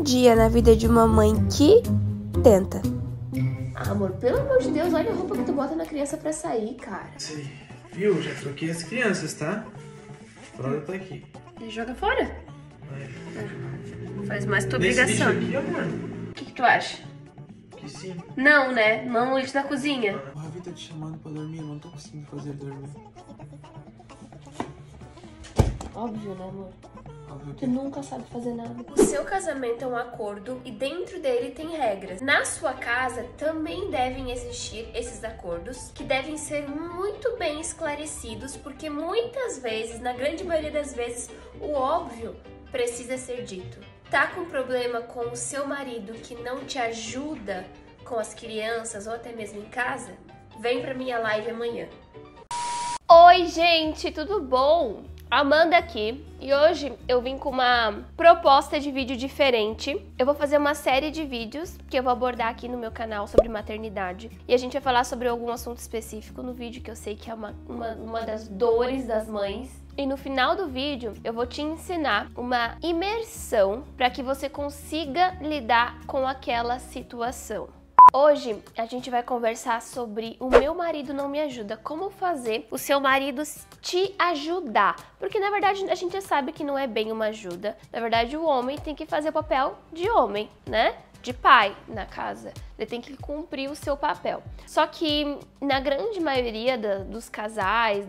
dia na vida de uma mãe que tenta. Ah, amor, pelo amor de Deus, olha a roupa que tu bota na criança pra sair, cara. Sim, viu? Já troquei as crianças, tá? A fralda tá aqui. E joga fora. Faz mais tua Nesse obrigação. lixo aqui, amor? O que tu acha? Que sim. Não, né? Não no lixo na cozinha. O Ravi tá te chamando pra dormir, eu não tô conseguindo fazer ele dormir. Óbvio, né, amor? Óbvio Tu que... nunca sabe fazer nada. O seu casamento é um acordo e dentro dele tem regras. Na sua casa também devem existir esses acordos que devem ser muito bem esclarecidos, porque muitas vezes, na grande maioria das vezes, o óbvio precisa ser dito. Tá com problema com o seu marido que não te ajuda com as crianças ou até mesmo em casa? Vem pra minha live amanhã. Oi, gente, tudo bom? Amanda aqui, e hoje eu vim com uma proposta de vídeo diferente. Eu vou fazer uma série de vídeos que eu vou abordar aqui no meu canal sobre maternidade. E a gente vai falar sobre algum assunto específico no vídeo que eu sei que é uma das dores das mães. E no final do vídeo eu vou te ensinar uma imersão para que você consiga lidar com aquela situação. Hoje a gente vai conversar sobre o meu marido não me ajuda, como fazer o seu marido te ajudar, porque na verdade a gente já sabe que não é bem uma ajuda, na verdade o homem tem que fazer o papel de homem, né? De pai na casa, ele tem que cumprir o seu papel. Só que na grande maioria dos casais,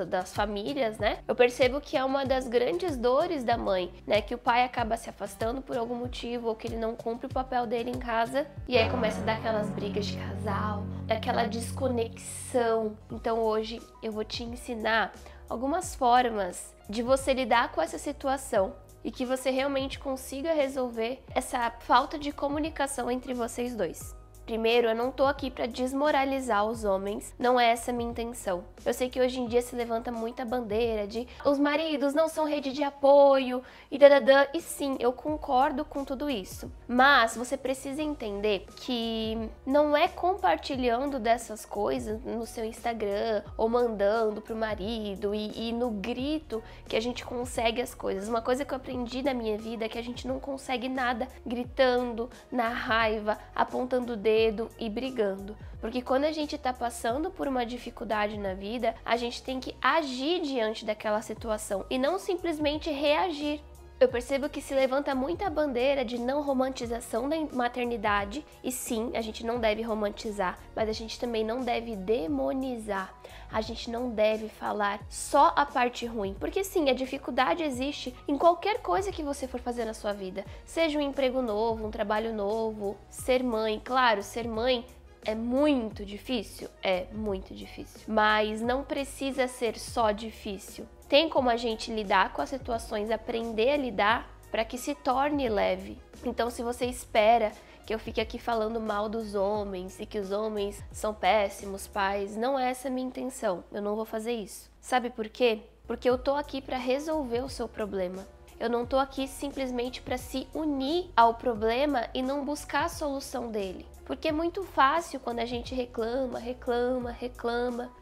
das famílias, né, eu percebo que é uma das grandes dores da mãe, né, que o pai acaba se afastando por algum motivo ou que ele não cumpre o papel dele em casa e aí começa a dar aquelas brigas de casal, aquela desconexão. Então hoje eu vou te ensinar algumas formas de você lidar com essa situação e que você realmente consiga resolver essa falta de comunicação entre vocês dois. Primeiro, eu não tô aqui pra desmoralizar os homens, não é essa a minha intenção. Eu sei que hoje em dia se levanta muita bandeira de os maridos não são rede de apoio e dadadã, e sim, eu concordo com tudo isso. Mas você precisa entender que não é compartilhando dessas coisas no seu Instagram ou mandando pro marido e no grito que a gente consegue as coisas. Uma coisa que eu aprendi na minha vida é que a gente não consegue nada gritando, na raiva, apontando o dedo e brigando, porque quando a gente tá passando por uma dificuldade na vida, a gente tem que agir diante daquela situação e não simplesmente reagir. Eu percebo que se levanta muita bandeira de não romantização da maternidade, e sim, a gente não deve romantizar, mas a gente também não deve demonizar. A gente não deve falar só a parte ruim, porque sim, a dificuldade existe em qualquer coisa que você for fazer na sua vida. Seja um emprego novo, um trabalho novo, ser mãe. Claro, ser mãe é muito difícil? É muito difícil. Mas não precisa ser só difícil. Tem como a gente lidar com as situações, aprender a lidar para que se torne leve. Então, se você espera que eu fique aqui falando mal dos homens e que os homens são péssimos pais, não é essa a minha intenção. Eu não vou fazer isso. Sabe por quê? Porque eu tô aqui para resolver o seu problema. Eu não tô aqui simplesmente para se unir ao problema e não buscar a solução dele. Porque é muito fácil quando a gente reclama.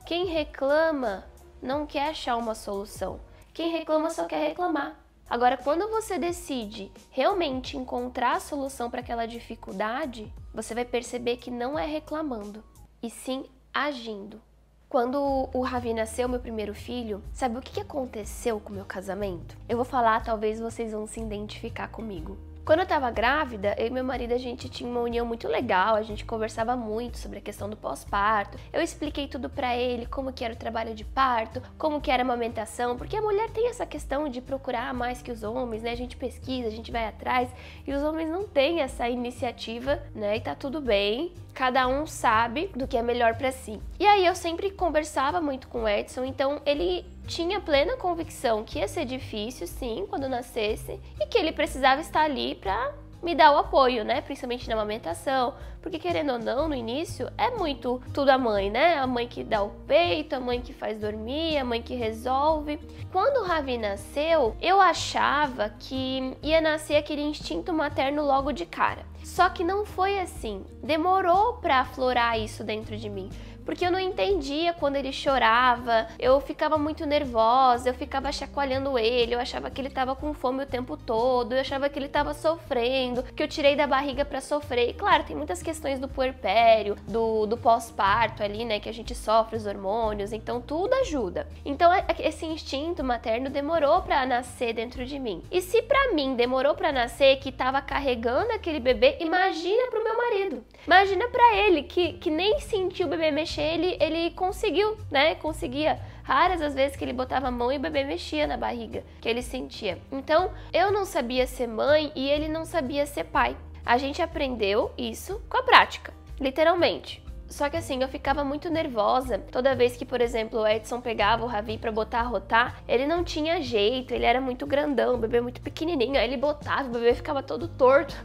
Quem reclama não quer achar uma solução. Quem reclama só quer reclamar. Agora, quando você decide realmente encontrar a solução para aquela dificuldade, você vai perceber que não é reclamando, e sim agindo. Quando o Ravi nasceu, meu primeiro filho, sabe o que aconteceu com o meu casamento? Eu vou falar, talvez vocês vão se identificar comigo. Quando eu tava grávida, eu e meu marido, a gente tinha uma união muito legal, a gente conversava muito sobre a questão do pós-parto. Eu expliquei tudo pra ele, como que era o trabalho de parto, como que era a amamentação, porque a mulher tem essa questão de procurar mais que os homens, né? A gente pesquisa, a gente vai atrás, e os homens não têm essa iniciativa, né? E tá tudo bem, cada um sabe do que é melhor pra si. E aí eu sempre conversava muito com o Edson, então ele tinha plena convicção que ia ser difícil, sim, quando nascesse, e que ele precisava estar ali pra me dar o apoio, né? Principalmente na amamentação, porque querendo ou não, no início, é muito tudo a mãe, né? A mãe que dá o peito, a mãe que faz dormir, a mãe que resolve. Quando o Ravi nasceu, eu achava que ia nascer aquele instinto materno logo de cara. Só que não foi assim. Demorou pra aflorar isso dentro de mim. porque eu não entendia quando ele chorava, eu ficava muito nervosa, eu ficava chacoalhando ele, eu achava que ele tava com fome o tempo todo, eu achava que ele tava sofrendo, que eu tirei da barriga pra sofrer. E claro, tem muitas questões do puerpério, do pós-parto ali, né, que a gente sofre os hormônios, então tudo ajuda. Então esse instinto materno demorou pra nascer dentro de mim. E se pra mim demorou pra nascer, que tava carregando aquele bebê, imagina pro meu marido. Imagina pra ele, que nem sentiu o bebê mexer, ele conseguiu, né? Conseguia. Raras as vezes que ele botava a mão e o bebê mexia na barriga, que ele sentia. Então, eu não sabia ser mãe e ele não sabia ser pai. A gente aprendeu isso com a prática, literalmente. Só que assim, eu ficava muito nervosa toda vez que, por exemplo, o Edson pegava o Ravi pra botar a rotar, ele não tinha jeito, ele era muito grandão, o bebê muito pequenininho, aí ele botava, o bebê ficava todo torto,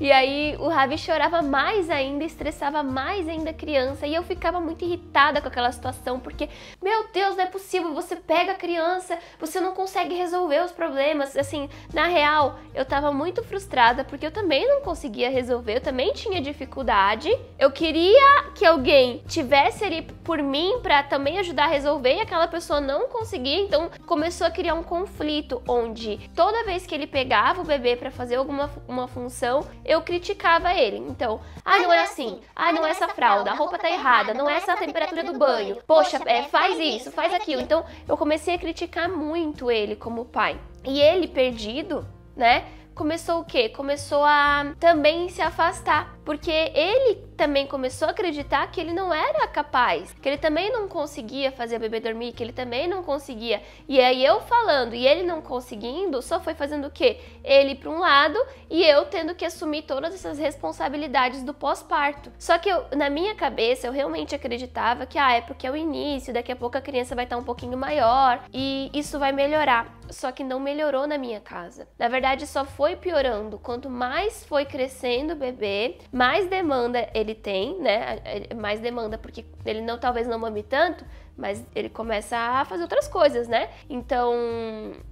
e aí o Ravi chorava mais ainda, estressava mais ainda a criança, e eu ficava muito irritada com aquela situação, porque, meu Deus, não é possível, você pega a criança, você não consegue resolver os problemas, assim, na real, eu tava muito frustrada, porque eu também não conseguia resolver, eu também tinha dificuldade, eu queria que alguém tivesse ali por mim pra também ajudar a resolver e aquela pessoa não conseguia, então começou a criar um conflito onde toda vez que ele pegava o bebê pra fazer uma função, eu criticava ele. Então, não é assim, não é essa fralda, a roupa tá errada, não é essa a temperatura do banho, poxa, faz isso, faz aquilo. Então, eu comecei a criticar muito ele como pai. E ele, perdido, né? Começou o quê? Começou a também se afastar, porque ele também começou a acreditar que ele não era capaz, que ele também não conseguia fazer a bebê dormir, que ele também não conseguia. E aí eu falando e ele não conseguindo, só foi fazendo o quê? Ele para um lado e eu tendo que assumir todas essas responsabilidades do pós-parto. Só que na minha cabeça eu realmente acreditava que é porque é o início, daqui a pouco a criança vai estar um pouquinho maior e isso vai melhorar. Só que não melhorou na minha casa. Na verdade, só foi piorando. Quanto mais foi crescendo o bebê, mais demanda ele tem, né? Mais demanda porque ele talvez não mame tanto, mas ele começa a fazer outras coisas, né? Então,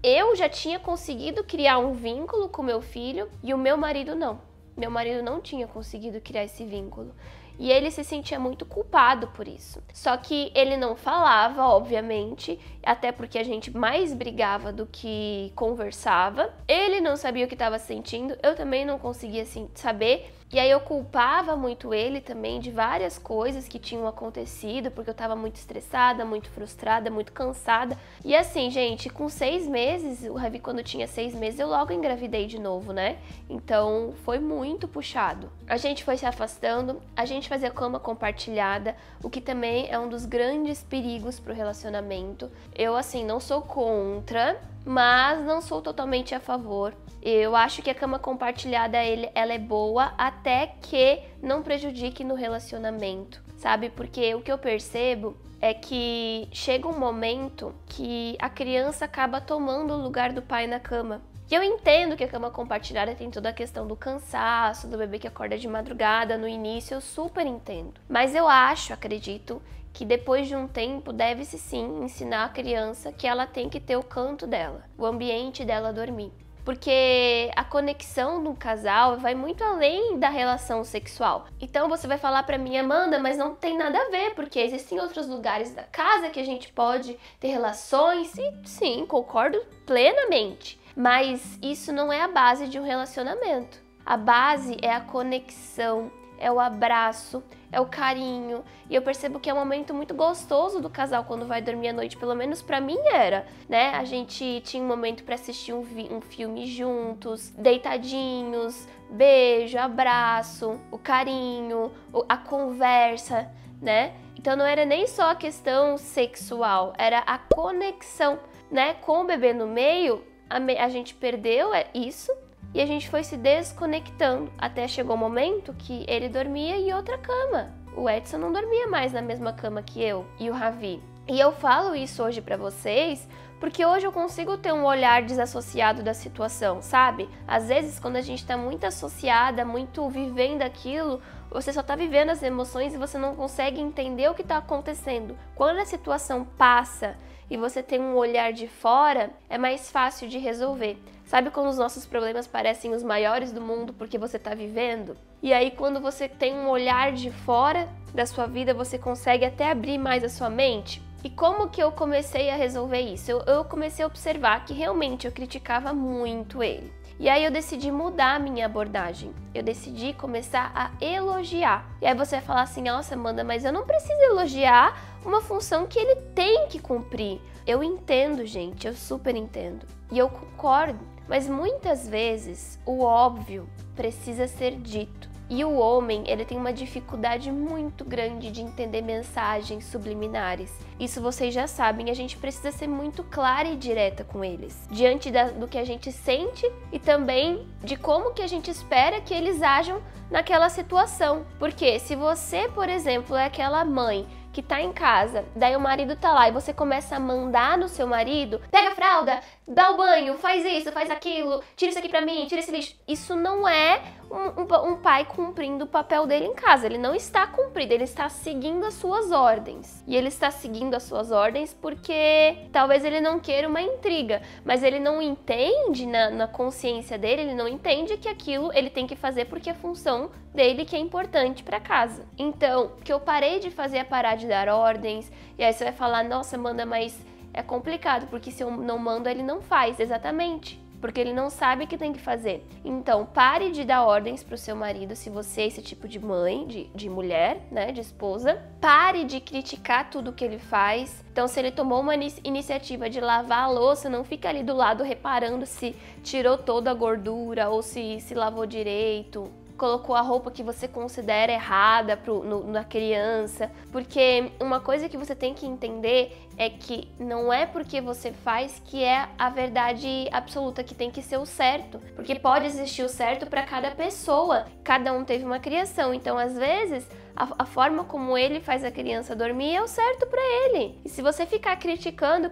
eu já tinha conseguido criar um vínculo com meu filho e o meu marido não. Meu marido não tinha conseguido criar esse vínculo. E ele se sentia muito culpado por isso. Só que ele não falava, obviamente, até porque a gente mais brigava do que conversava. Ele não sabia o que estava sentindo, eu também não conseguia saber. E aí eu culpava muito ele também de várias coisas que tinham acontecido, porque eu tava muito estressada, muito frustrada, muito cansada. E assim, gente, com 6 meses, o Ravi quando tinha 6 meses, eu logo engravidei de novo, né? Então foi muito puxado. A gente foi se afastando, a gente fazia cama compartilhada, o que também é um dos grandes perigos pro relacionamento. Eu, assim, não sou contra, mas não sou totalmente a favor. Eu acho que a cama compartilhada, ela é boa até que não prejudique no relacionamento, sabe? Porque o que eu percebo é que chega um momento que a criança acaba tomando o lugar do pai na cama. E eu entendo que a cama compartilhada tem toda a questão do cansaço, do bebê que acorda de madrugada no início, eu super entendo. Mas eu acredito, que depois de um tempo deve-se sim ensinar a criança que ela tem que ter o canto dela, o ambiente dela dormir. Porque a conexão do casal vai muito além da relação sexual. Então você vai falar pra mim, Amanda, mas não tem nada a ver, porque existem outros lugares da casa que a gente pode ter relações. E sim, concordo plenamente. Mas isso não é a base de um relacionamento. A base é a conexão, é o abraço, é o carinho. E eu percebo que é um momento muito gostoso do casal quando vai dormir à noite, pelo menos pra mim era, né? A gente tinha um momento pra assistir um filme juntos, deitadinhos, beijo, abraço, o carinho, a conversa, né? Então não era nem só a questão sexual, era a conexão, né? Com o bebê no meio, a gente perdeu isso. E a gente foi se desconectando, até chegou o momento que ele dormia em outra cama. O Edson não dormia mais na mesma cama que eu e o Ravi. E eu falo isso hoje pra vocês porque hoje eu consigo ter um olhar desassociado da situação, sabe? Às vezes, quando a gente tá muito associada, muito vivendo aquilo, você só tá vivendo as emoções e você não consegue entender o que tá acontecendo. Quando a situação passa e você tem um olhar de fora, é mais fácil de resolver. Sabe quando os nossos problemas parecem os maiores do mundo porque você está vivendo? E aí quando você tem um olhar de fora da sua vida, você consegue até abrir mais a sua mente? E como que eu comecei a resolver isso? Eu comecei a observar que realmente eu criticava muito ele. E aí eu decidi mudar a minha abordagem. Eu decidi começar a elogiar. E aí você vai falar assim, nossa, Amanda, mas eu não preciso elogiar uma função que ele tem que cumprir. Eu entendo, gente, eu super entendo. E eu concordo. Mas muitas vezes o óbvio precisa ser dito. E o homem, ele tem uma dificuldade muito grande de entender mensagens subliminares. Isso vocês já sabem, a gente precisa ser muito clara e direta com eles. Diante do que a gente sente e também de como que a gente espera que eles ajam naquela situação. Porque se você, por exemplo, é aquela mãe que tá em casa, daí o marido tá lá e você começa a mandar no seu marido, pega a fralda, dá o banho, faz isso, faz aquilo, tira isso aqui pra mim, tira esse lixo. Isso não é um pai cumprindo o papel dele em casa. Ele não está cumprindo, ele está seguindo as suas ordens. E ele está seguindo as suas ordens porque talvez ele não queira uma intriga, mas ele não entende na consciência dele, ele não entende que aquilo ele tem que fazer porque é função dele que é importante para casa. Então, o que eu parei de fazer é parar de dar ordens, e aí você vai falar, nossa, Amanda, mas é complicado, porque se eu não mando, ele não faz. Exatamente, porque ele não sabe o que tem que fazer. Então, pare de dar ordens pro seu marido, se você é esse tipo de mãe, de mulher, né, de esposa. Pare de criticar tudo que ele faz. Então, se ele tomou uma iniciativa de lavar a louça, não fica ali do lado reparando se tirou toda a gordura ou se lavou direito, colocou a roupa que você considera errada na criança, porque uma coisa que você tem que entender é que não é porque você faz que é a verdade absoluta, que tem que ser o certo, porque pode existir o certo para cada pessoa, cada um teve uma criação, então às vezes a forma como ele faz a criança dormir é o certo para ele. E se você ficar criticando,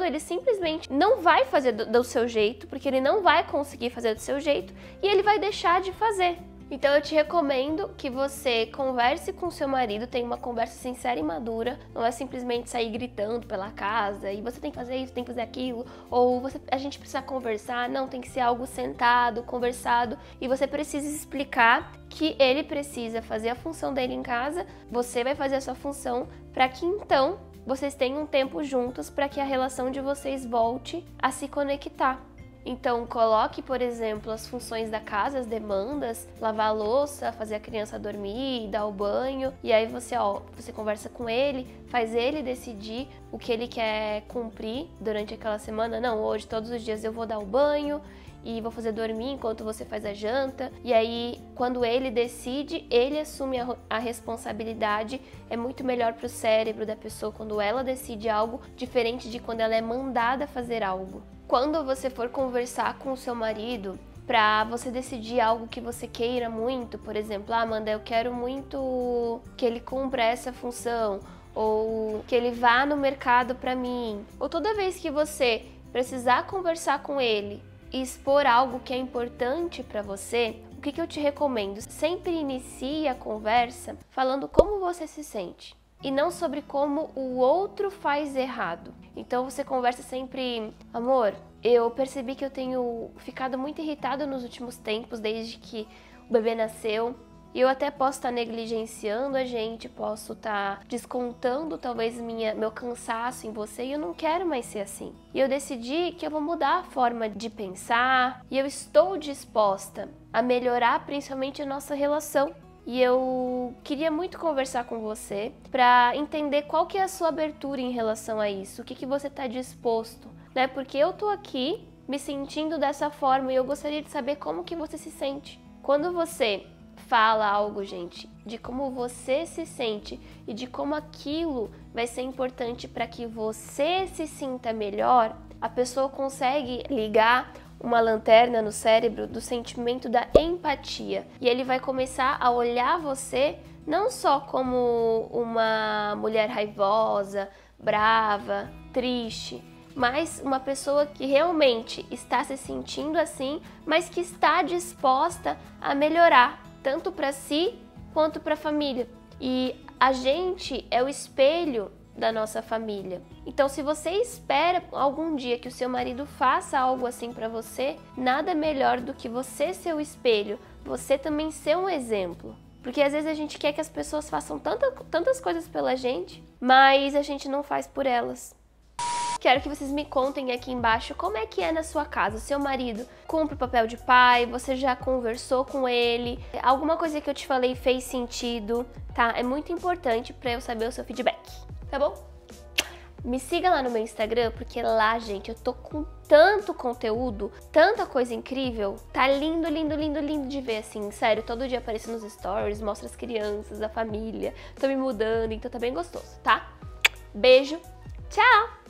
ele simplesmente não vai fazer do seu jeito, porque ele não vai conseguir fazer do seu jeito e ele vai deixar de fazer. Então eu te recomendo que você converse com seu marido, tenha uma conversa sincera e madura, não é simplesmente sair gritando pela casa e você tem que fazer isso, tem que fazer aquilo, ou a gente precisa conversar, não, tem que ser algo sentado, conversado, e você precisa explicar que ele precisa fazer a função dele em casa, você vai fazer a sua função, para que então vocês tenham um tempo juntos, para que a relação de vocês volte a se conectar. Então, coloque, por exemplo, as funções da casa, as demandas, lavar a louça, fazer a criança dormir, dar o banho, e aí você conversa com ele, faz ele decidir o que ele quer cumprir durante aquela semana. Não, hoje, todos os dias eu vou dar o banho e vou fazer dormir enquanto você faz a janta. E aí, quando ele decide, ele assume a responsabilidade. É muito melhor para o cérebro da pessoa quando ela decide algo, diferente de quando ela é mandada fazer algo. Quando você for conversar com o seu marido para você decidir algo que você queira muito, por exemplo, Amanda, eu quero muito que ele cumpra essa função, ou que ele vá no mercado para mim, ou toda vez que você precisar conversar com ele e expor algo que é importante para você, o que eu te recomendo? Sempre inicie a conversa falando como você se sente e não sobre como o outro faz errado. Então você conversa sempre, amor, eu percebi que eu tenho ficado muito irritado nos últimos tempos, desde que o bebê nasceu. E eu até posso estar negligenciando a gente, posso estar descontando talvez meu cansaço em você, e eu não quero mais ser assim. E eu decidi que eu vou mudar a forma de pensar, e eu estou disposta a melhorar principalmente a nossa relação. E eu queria muito conversar com você para entender qual que é a sua abertura em relação a isso, o que você está disposto, né? Porque eu tô aqui me sentindo dessa forma e eu gostaria de saber como que você se sente. Quando você fala algo, gente, de como você se sente e de como aquilo vai ser importante para que você se sinta melhor, a pessoa consegue ligar uma lanterna no cérebro do sentimento da empatia. E ele vai começar a olhar você não só como uma mulher raivosa, brava, triste, mas uma pessoa que realmente está se sentindo assim, mas que está disposta a melhorar, tanto para si quanto para a família. E a gente é o espelho da nossa família. Então, se você espera algum dia que o seu marido faça algo assim pra você, nada melhor do que você ser o espelho, você também ser um exemplo. Porque às vezes a gente quer que as pessoas façam tantas coisas pela gente, mas a gente não faz por elas. Quero que vocês me contem aqui embaixo como é que é na sua casa. O seu marido cumpre o papel de pai? Você já conversou com ele? Alguma coisa que eu te falei fez sentido? Tá? É muito importante pra eu saber o seu feedback, tá bom? Me siga lá no meu Instagram, porque lá, gente, eu tô com tanto conteúdo, tanta coisa incrível. Tá lindo, lindo, lindo, lindo de ver, assim, sério. Todo dia apareço nos stories, mostro as crianças, a família. Tô me mudando, então tá bem gostoso, tá? Beijo, tchau!